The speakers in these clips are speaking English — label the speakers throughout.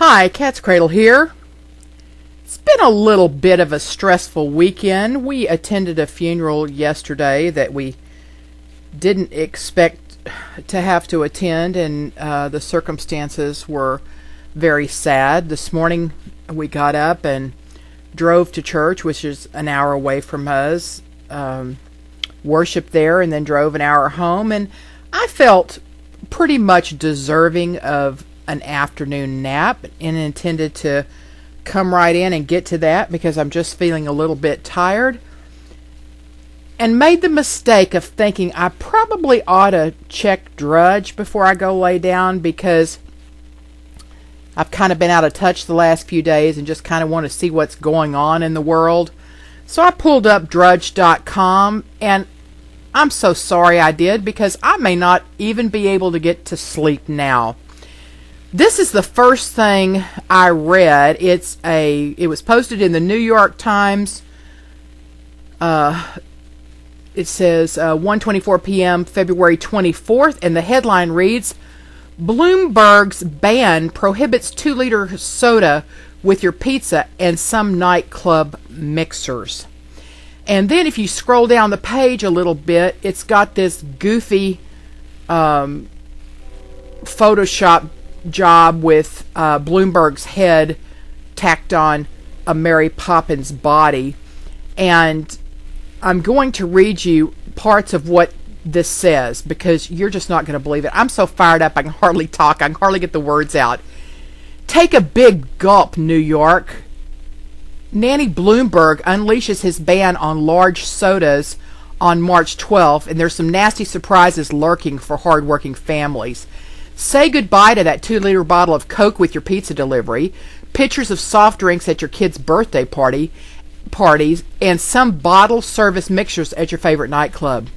Speaker 1: Hi, katzcradul here. It's been a little bit of a stressful weekend. We attended a funeral yesterday that we didn't expect to have to attend, and the circumstances were very sad. This morning we got up and drove to church, which is an hour away from us, worshiped there, and then drove an hour home, and I felt pretty much deserving of an afternoon nap and intended to come right in and get to that because I'm just feeling a little bit tired, and made the mistake of thinking I probably ought to check Drudge before I go lay down because I've kind of been out of touch the last few days and just kind of want to see what's going on in the world. So I pulled up drudge.com, and I'm so sorry I did because I may not even be able to get to sleep now. This is the first thing I read. It was posted in the New York Times. It says 1:24 p.m. February 24th, and the headline reads, Bloomberg's ban prohibits 2-liter soda with your pizza and some nightclub mixers. And then if you scroll down the page a little bit, it's got this goofy Photoshop job with Bloomberg's head tacked on a Mary Poppins body. And I'm going to read you parts of what this says because you're just not going to believe it. I'm so fired up I can hardly talk. I can hardly get the words out. Take a big gulp, New York. Nanny Bloomberg unleashes his ban on large sodas on March 12th, and there's some nasty surprises lurking for hardworking families. Say goodbye to that 2-liter bottle of Coke with your pizza delivery, pictures of soft drinks at your kid's birthday parties, and some bottle service mixers at your favorite nightclub.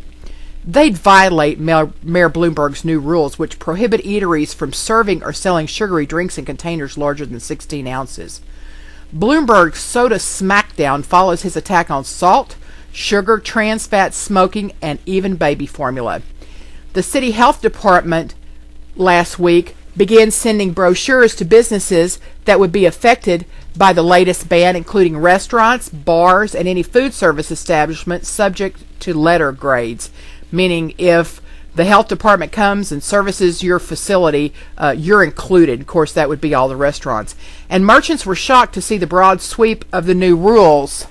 Speaker 1: They'd violate Mayor Bloomberg's new rules, which prohibit eateries from serving or selling sugary drinks in containers larger than 16 ounces. Bloomberg's soda smackdown follows his attack on salt, sugar, trans fat, smoking, and even baby formula. The city health department last week began sending brochures to businesses that would be affected by the latest ban, including restaurants, bars, and any food service establishments subject to letter grades, meaning if the health department comes and services your facility, you're included. Of course, that would be all the restaurants. And merchants were shocked to see the broad sweep of the new rules.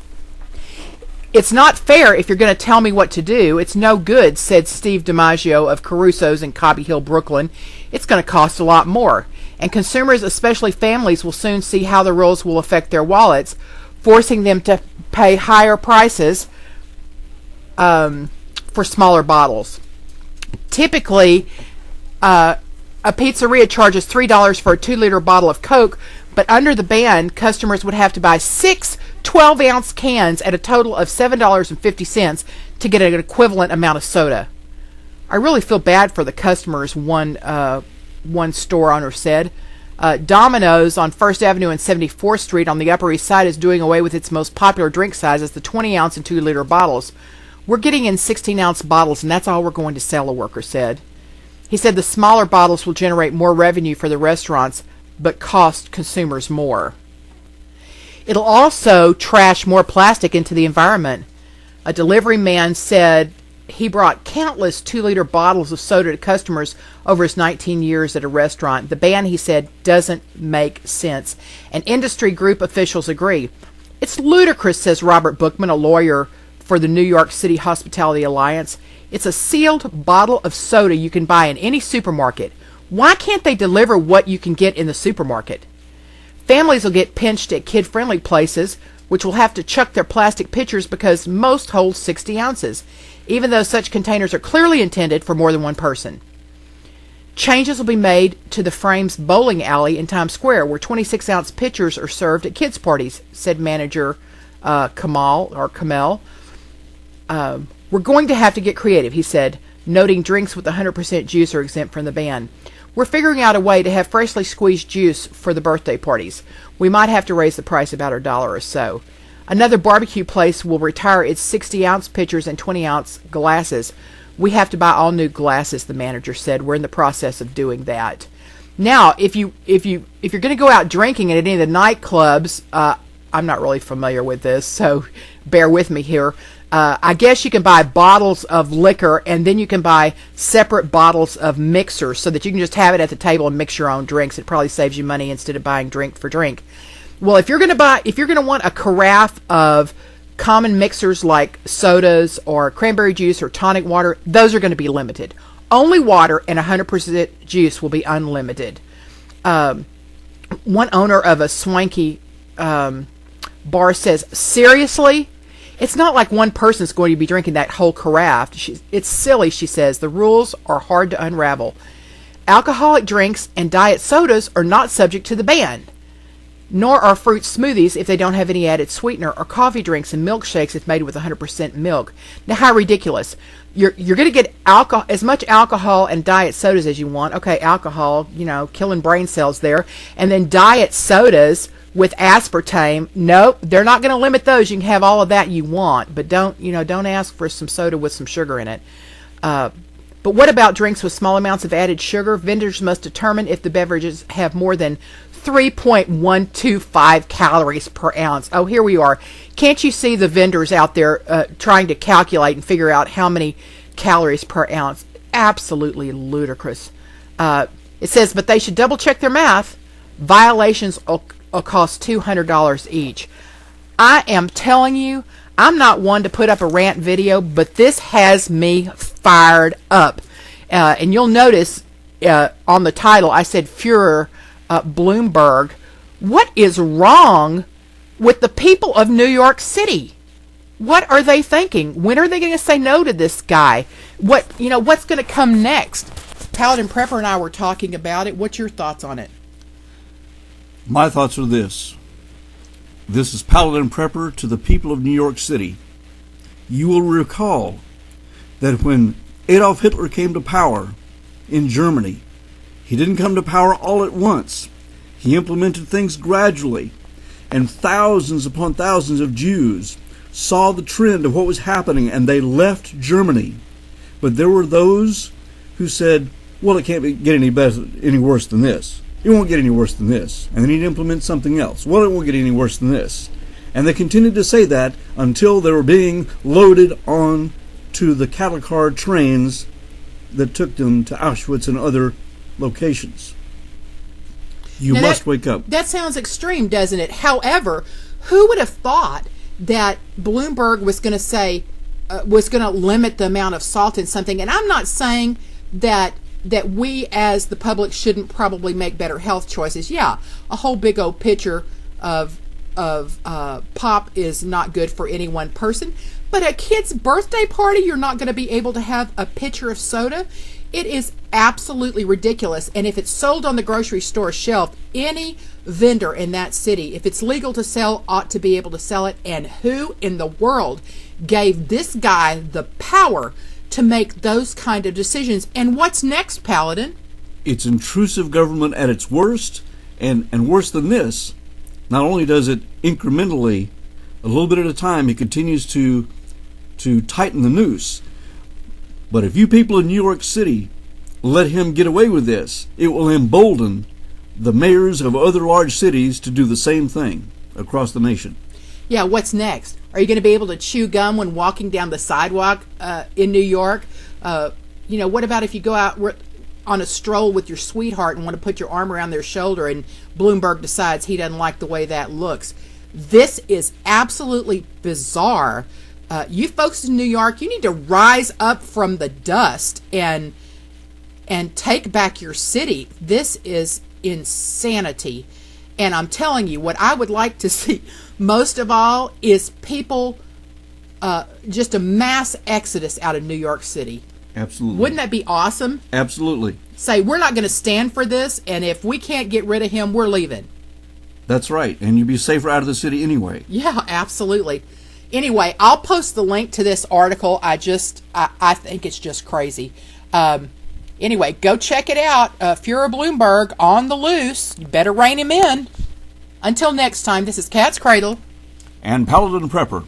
Speaker 1: It's not fair if you're going to tell me what to do. It's no good, said Steve DiMaggio of Caruso's in Cobby Hill, Brooklyn. It's going to cost a lot more. And consumers, especially families, will soon see how the rules will affect their wallets, forcing them to pay higher prices for smaller bottles. Typically, a pizzeria charges $3 for a 2-liter bottle of Coke, but under the ban, customers would have to buy 6 12-ounce cans at a total of $7.50 to get an equivalent amount of soda. I really feel bad for the customers, one store owner said. Domino's on 1st Avenue and 74th Street on the Upper East Side is doing away with its most popular drink sizes, the 20-ounce and 2-liter bottles. We're getting in 16-ounce bottles, and that's all we're going to sell, a worker said. He said the smaller bottles will generate more revenue for the restaurants, but cost consumers more. It'll also trash more plastic into the environment. A delivery man said he brought countless 2-liter bottles of soda to customers over his 19 years at a restaurant. The ban, he said, doesn't make sense. And industry group officials agree. It's ludicrous, says Robert Bookman, a lawyer for the New York City Hospitality Alliance. It's a sealed bottle of soda you can buy in any supermarket. Why can't they deliver what you can get in the supermarket? Families will get pinched at kid-friendly places, which will have to chuck their plastic pitchers because most hold 60 ounces, even though such containers are clearly intended for more than one person. Changes will be made to the Frames bowling alley in Times Square, where 26-ounce pitchers are served at kids' parties, said manager Kamel. We're going to have to get creative, he said, noting drinks with 100% juice are exempt from the ban. We're figuring out a way to have freshly squeezed juice for the birthday parties. We might have to raise the price about $1 or so. Another barbecue place will retire its 60-ounce pitchers and 20-ounce glasses. We have to buy all new glasses, the manager said. We're in the process of doing that. Now, if you're going to go out drinking at any of the nightclubs, I'm not really familiar with this, so bear with me here. I guess you can buy bottles of liquor, and then you can buy separate bottles of mixers so that you can just have it at the table and mix your own drinks. It probably saves you money instead of buying drink for drink. Well, if you're going to want a carafe of common mixers like sodas or cranberry juice or tonic water, those are going to be limited. Only water and 100% juice will be unlimited. One owner of a swanky bar says, seriously? It's not like one person's going to be drinking that whole carafe. It's silly, she says. The rules are hard to unravel. Alcoholic drinks and diet sodas are not subject to the ban, nor are fruit smoothies if they don't have any added sweetener, or coffee drinks and milkshakes if made with 100% milk. Now, how ridiculous. You're going to get alcohol, as much alcohol and diet sodas as you want. Okay, alcohol, killing brain cells there. And then diet sodas with aspartame. Nope, they're not going to limit those. You can have all of that you want, but don't ask for some soda with some sugar in it. But what about drinks with small amounts of added sugar? Vendors must determine if the beverages have more than 3.125 calories per ounce. Oh, here we are. Can't you see the vendors out there trying to calculate and figure out how many calories per ounce? Absolutely ludicrous. It says, but they should double check their math. Violations will cost $200 each. I am telling you, I'm not one to put up a rant video, but this has me fired up. And you'll notice on the title, I said Fuhrer Bloomberg. What is wrong with the people of New York City? What are they thinking? When are they going to say no to this guy? What's going to come next? Paladin Prepper and I were talking about it. What's your thoughts on it?
Speaker 2: My thoughts are this. This is Paladin Prepper to the people of New York City. You will recall that when Adolf Hitler came to power in Germany, he didn't come to power all at once. He implemented things gradually, and thousands upon thousands of Jews saw the trend of what was happening, and they left Germany. But there were those who said, well, it can't get any worse than this. It won't get any worse than this. And they need to implement something else. Well, it won't get any worse than this. And they continued to say that until they were being loaded on to the cattle car trains that took them to Auschwitz and other locations. You must wake up.
Speaker 1: That sounds extreme, doesn't it? However, who would have thought that Bloomberg was going to say, was going to limit the amount of salt in something? And I'm not saying that we as the public shouldn't probably make better health choices. Yeah, a whole big old pitcher of pop is not good for any one person. But a kid's birthday party, you're not going to be able to have a pitcher of soda. It is absolutely ridiculous. And if it's sold on the grocery store shelf, any vendor in that city, if it's legal to sell, ought to be able to sell it. And who in the world gave this guy the power to make those kind of decisions? And what's next, Paladin?
Speaker 2: It's intrusive government at its worst, and worse than this, not only does it incrementally, a little bit at a time, it continues to tighten the noose. But if you people in New York City let him get away with this, it will embolden the mayors of other large cities to do the same thing across the nation.
Speaker 1: Yeah, what's next? Are you going to be able to chew gum when walking down the sidewalk in New York? What about if you go out on a stroll with your sweetheart and want to put your arm around their shoulder and Bloomberg decides he doesn't like the way that looks? This is absolutely bizarre. You folks in New York, you need to rise up from the dust and take back your city. This is insanity. And I'm telling you, what I would like to see most of all is people, just a mass exodus out of New York City.
Speaker 2: Absolutely.
Speaker 1: Wouldn't that be awesome?
Speaker 2: Absolutely.
Speaker 1: Say, we're not going to stand for this, and if we can't get rid of him, we're leaving.
Speaker 2: That's right. And you'd be safer out of the city anyway.
Speaker 1: Yeah, absolutely. Anyway, I'll post the link to this article. I think it's just crazy. Anyway, go check it out. Fuhrer Bloomberg on the loose. You better rein him in. Until next time, this is Katzcradul
Speaker 2: and Paladin Prepper.